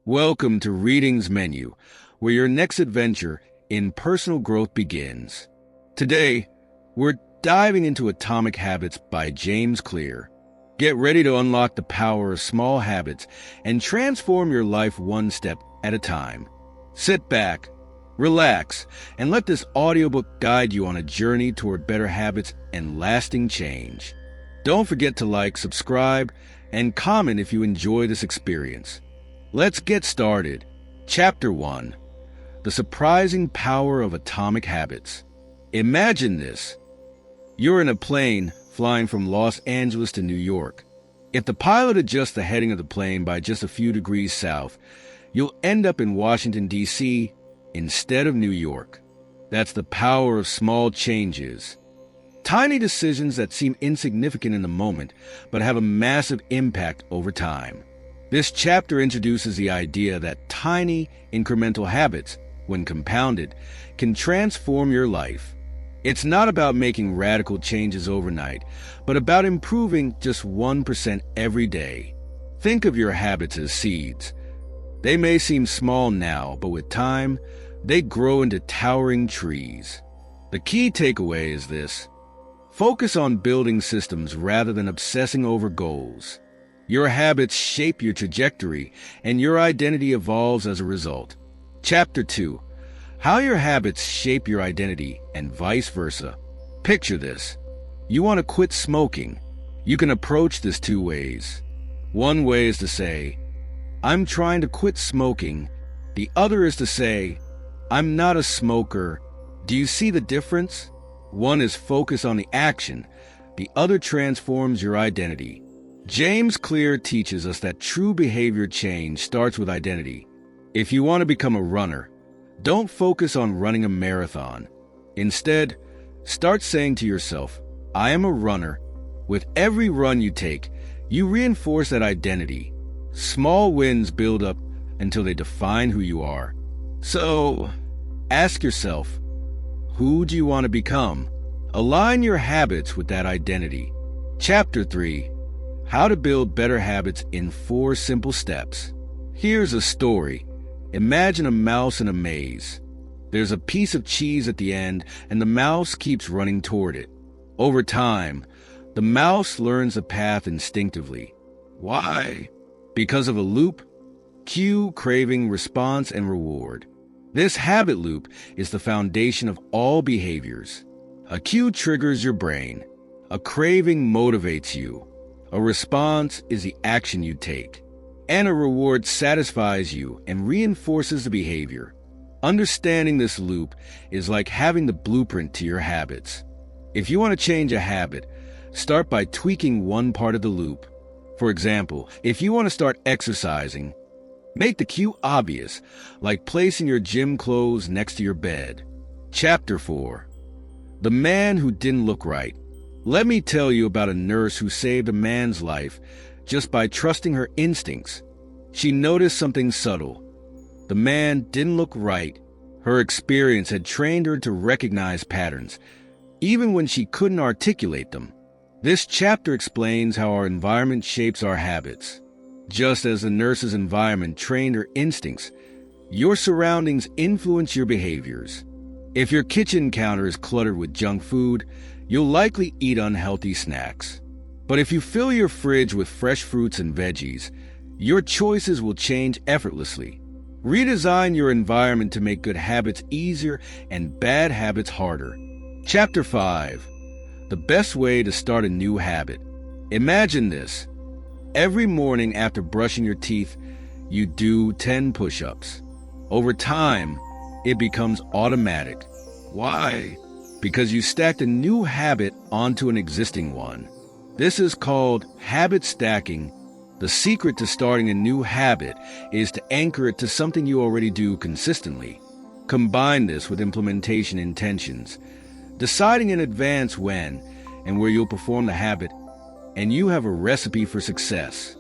Welcome to Reading's Menu, where your next adventure in personal growth begins. Today, we're diving into Atomic Habits by James Clear. Get ready to unlock the power of small habits and transform your life one step at a time. Sit back, relax, and let this audiobook guide you on a journey toward better habits and lasting change. Don't forget to like, subscribe, and comment if you enjoy this experience. Let's get started. Chapter 1. The Surprising Power of Atomic Habits. Imagine this. You're in a plane flying from Los Angeles to New York. If the pilot adjusts the heading of the plane by just a few degrees south, you'll end up in Washington, D.C. instead of New York. That's the power of small changes. Tiny decisions that seem insignificant in the moment, but have a massive impact over time. This chapter introduces the idea that tiny, incremental habits, when compounded, can transform your life. It's not about making radical changes overnight, but about improving just 1% every day. Think of your habits as seeds. They may seem small now, but with time, they grow into towering trees. The key takeaway is this: focus on building systems rather than obsessing over goals. Your habits shape your trajectory, and your identity evolves as a result. Chapter 2. How your habits shape your identity, and vice versa. Picture this. You want to quit smoking. You can approach this two ways. One way is to say, I'm trying to quit smoking. The other is to say, I'm not a smoker. Do you see the difference? One is focus on the action. The other transforms your identity. James Clear teaches us that true behavior change starts with identity. If you want to become a runner, don't focus on running a marathon. Instead, start saying to yourself, I am a runner. With every run you take, you reinforce that identity. Small wins build up until they define who you are. So, ask yourself, who do you want to become? Align your habits with that identity. Chapter 3. How to build better habits in 4 simple steps. Here's a story. Imagine a mouse in a maze. There's a piece of cheese at the end, and the mouse keeps running toward it. Over time, the mouse learns the path instinctively. Why? Because of a loop: cue, craving, response, and reward. This habit loop is the foundation of all behaviors. A cue triggers your brain. A craving motivates you. A response is the action you take, and a reward satisfies you and reinforces the behavior. Understanding this loop is like having the blueprint to your habits. If you want to change a habit, start by tweaking one part of the loop. For example, if you want to start exercising, make the cue obvious, like placing your gym clothes next to your bed. Chapter 4. The Man Who Didn't Look Right. Let me tell you about a nurse who saved a man's life just by trusting her instincts. She noticed something subtle. The man didn't look right. Her experience had trained her to recognize patterns, even when she couldn't articulate them. This chapter explains how our environment shapes our habits. Just as the nurse's environment trained her instincts, your surroundings influence your behaviors. If your kitchen counter is cluttered with junk food, you'll likely eat unhealthy snacks. But if you fill your fridge with fresh fruits and veggies, your choices will change effortlessly. Redesign your environment to make good habits easier and bad habits harder. Chapter 5. The Best Way to Start a New Habit. Imagine this. Every morning after brushing your teeth, you do 10 push-ups. Over time, it becomes automatic. Why? Because you stacked a new habit onto an existing one. This is called habit stacking. The secret to starting a new habit is to anchor it to something you already do consistently. Combine this with implementation intentions, deciding in advance when and where you'll perform the habit, and you have a recipe for success.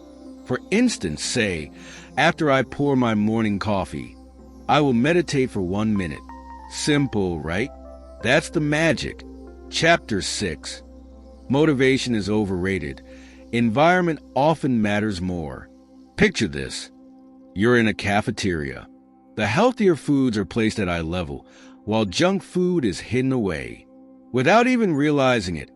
For instance, say, after I pour my morning coffee, I will meditate for 1 minute. Simple, right? That's the magic. Chapter 6. Motivation is overrated. Environment often matters more. Picture this. You're in a cafeteria. The healthier foods are placed at eye level, while junk food is hidden away. Without even realizing it,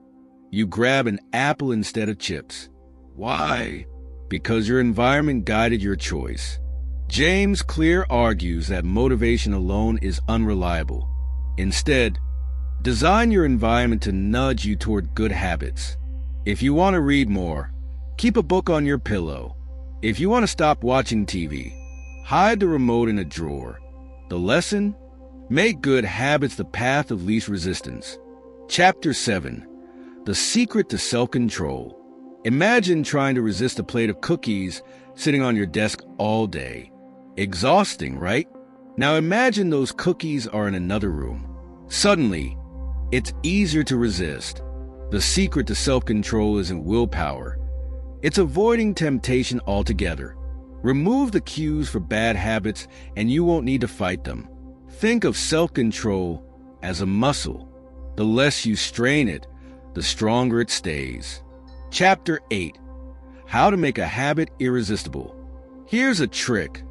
you grab an apple instead of chips. Why? Because your environment guided your choice. James Clear argues that motivation alone is unreliable. Instead, design your environment to nudge you toward good habits. If you want to read more, keep a book on your pillow. If you want to stop watching TV, hide the remote in a drawer. The lesson? Make good habits the path of least resistance. Chapter 7. The Secret to Self-Control. Imagine trying to resist a plate of cookies sitting on your desk all day. Exhausting, right? Now imagine those cookies are in another room. Suddenly, it's easier to resist. The secret to self-control isn't willpower. It's avoiding temptation altogether. Remove the cues for bad habits and you won't need to fight them. Think of self-control as a muscle. The less you strain it, the stronger it stays. Chapter 8. How to make a habit irresistible. Here's a trick.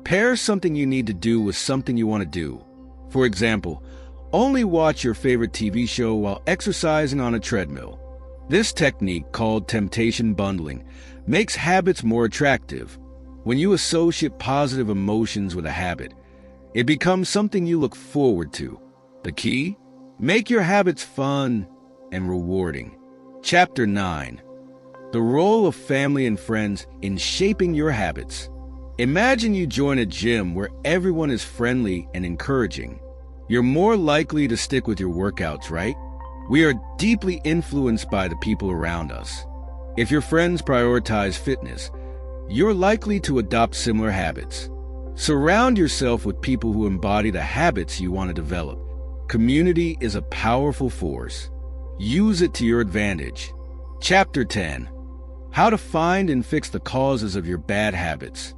Pair something you need to do with something you want to do. For example, only watch your favorite TV show while exercising on a treadmill. This technique, called temptation bundling, makes habits more attractive. When you associate positive emotions with a habit, it becomes something you look forward to. The key? Make your habits fun and rewarding. Chapter 9. The role of family and friends in shaping your habits. Imagine you join a gym where everyone is friendly and encouraging. You're more likely to stick with your workouts, right? We are deeply influenced by the people around us. If your friends prioritize fitness, you're likely to adopt similar habits. Surround yourself with people who embody the habits you want to develop. Community is a powerful force. Use it to your advantage. Chapter 10. How to find and fix the causes of your bad habits.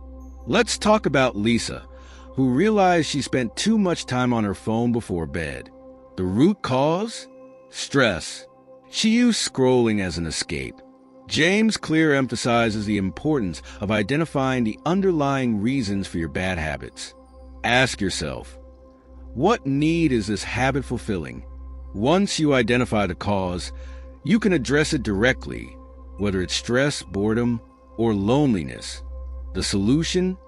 Let's talk about Lisa, who realized she spent too much time on her phone before bed. The root cause? Stress. She used scrolling as an escape. James Clear emphasizes the importance of identifying the underlying reasons for your bad habits. Ask yourself, what need is this habit fulfilling? Once you identify the cause, you can address it directly, whether it's stress, boredom, or loneliness. The solution?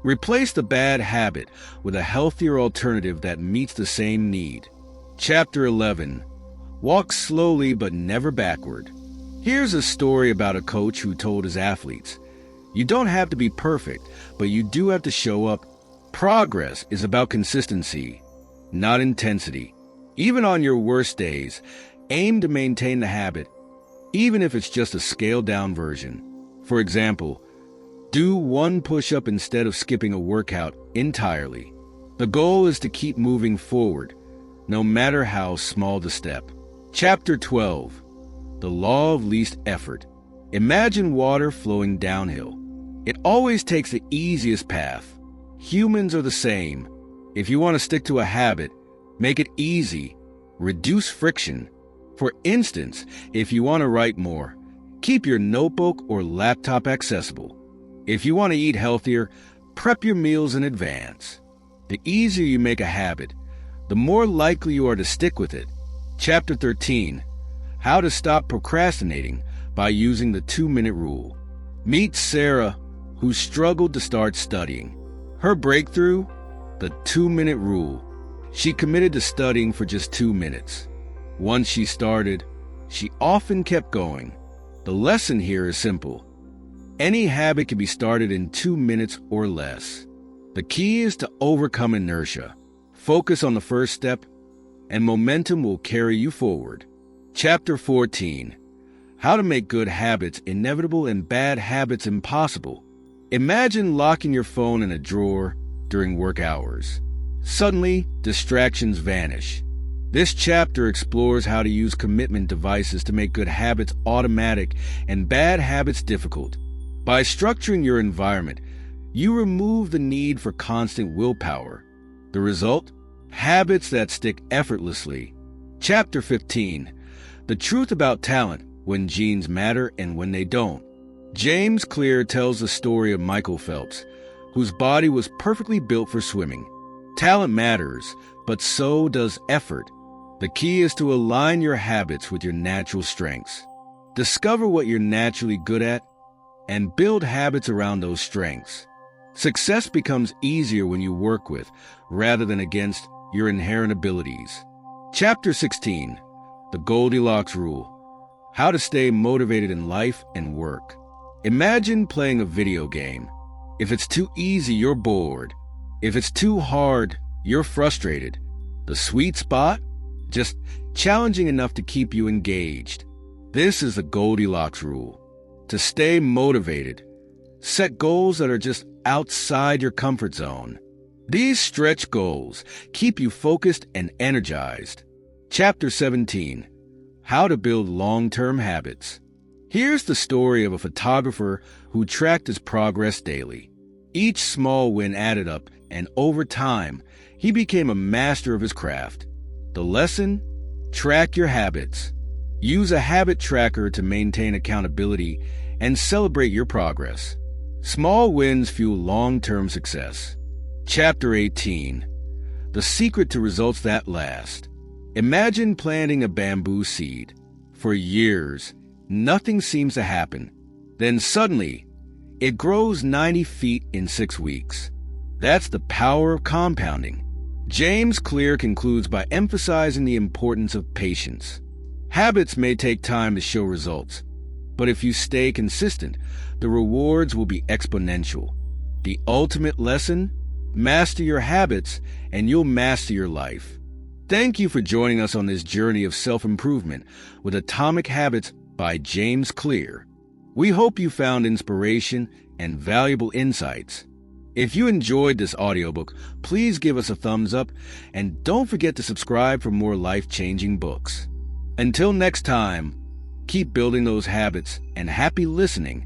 Replace the bad habit with a healthier alternative that meets the same need. Chapter 11. Walk slowly but never backward. Here's a story about a coach who told his athletes, "You don't have to be perfect, but you do have to show up. Progress is about consistency, not intensity. Even on your worst days, aim to maintain the habit, even if it's just a scaled-down version. For example, do one push-up instead of skipping a workout entirely. The goal is to keep moving forward, no matter how small the step." Chapter 12. The Law of Least Effort. Imagine water flowing downhill. It always takes the easiest path. Humans are the same. If you want to stick to a habit, make it easy. Reduce friction. For instance, if you want to write more, keep your notebook or laptop accessible. If you want to eat healthier, prep your meals in advance. The easier you make a habit, the more likely you are to stick with it. Chapter 13. How to stop procrastinating by using the 2-minute rule. Meet Sarah, who struggled to start studying. Her breakthrough? The 2-minute rule. She committed to studying for just 2 minutes. Once she started, she often kept going. The lesson here is simple. Any habit can be started in 2 minutes or less. The key is to overcome inertia. Focus on the first step, and momentum will carry you forward. Chapter 14. How to make good habits inevitable and bad habits impossible. Imagine locking your phone in a drawer during work hours. Suddenly, distractions vanish. This chapter explores how to use commitment devices to make good habits automatic and bad habits difficult. By structuring your environment, you remove the need for constant willpower. The result? Habits that stick effortlessly. Chapter 15. The truth about talent, when genes matter and when they don't. James Clear tells the story of Michael Phelps, whose body was perfectly built for swimming. Talent matters, but so does effort. The key is to align your habits with your natural strengths. Discover what you're naturally good at and build habits around those strengths. Success becomes easier when you work with, rather than against, your inherent abilities. Chapter 16, The Goldilocks Rule. How to stay motivated in life and work. Imagine playing a video game. If it's too easy, you're bored. If it's too hard, you're frustrated. The sweet spot? Just challenging enough to keep you engaged. This is the Goldilocks Rule. To stay motivated, set goals that are just outside your comfort zone. These stretch goals keep you focused and energized. Chapter 17, How to Build Long-Term Habits. Here's the story of a photographer who tracked his progress daily. Each small win added up, and over time, he became a master of his craft. The lesson? Track your habits. Use a habit tracker to maintain accountability and celebrate your progress. Small wins fuel long-term success. Chapter 18, The Secret to Results That Last. Imagine planting a bamboo seed. For years, nothing seems to happen. Then suddenly, it grows 90 feet in 6 weeks. That's the power of compounding. James Clear concludes by emphasizing the importance of patience. Habits may take time to show results, but if you stay consistent, the rewards will be exponential. The ultimate lesson? Master your habits, and you'll master your life. Thank you for joining us on this journey of self-improvement with Atomic Habits by James Clear. We hope you found inspiration and valuable insights. If you enjoyed this audiobook, please give us a thumbs up and don't forget to subscribe for more life-changing books. Until next time, keep building those habits and happy listening